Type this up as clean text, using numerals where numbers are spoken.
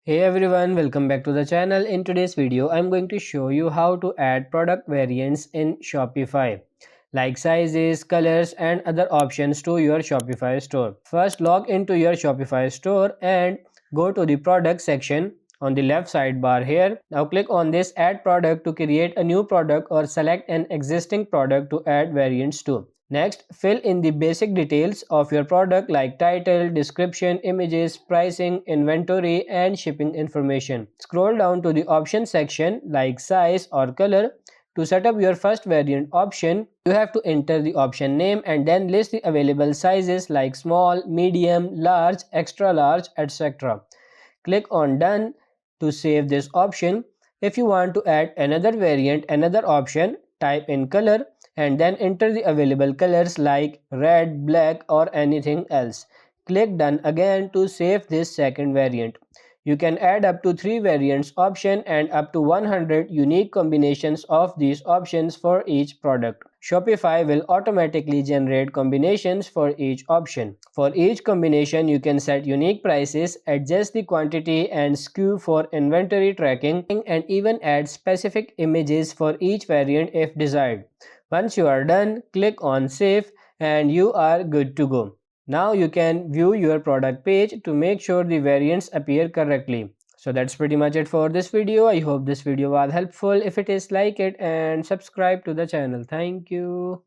Hey everyone, welcome back to the channel. In today's video, I'm going to show you how to add product variants in Shopify, like sizes, colors, and other options to your Shopify store. First, log into your Shopify store and go to the product section on the left sidebar here. Now click on this add product to create a new product or select an existing product to add variants to. Next, fill in the basic details of your product like title, description, images, pricing, inventory, and shipping information. Scroll down to the option section like size or color. To set up your first variant option, you have to enter the option name and then list the available sizes like small, medium, large, extra large, etc. Click on done to save this option. If you want to add another variant, another option, type in color and then enter the available colors like red, black or anything else. Click done again to save this second variant. You can add up to 3 variants option and up to 100 unique combinations of these options for each product. Shopify will automatically generate combinations for each option. For each combination, you can set unique prices, adjust the quantity and SKU for inventory tracking, and even add specific images for each variant if desired. Once you are done, click on Save and you are good to go. Now you can view your product page to make sure the variants appear correctly. So that's pretty much it for this video. I hope this video was helpful. If it is, like it and subscribe to the channel. Thank you.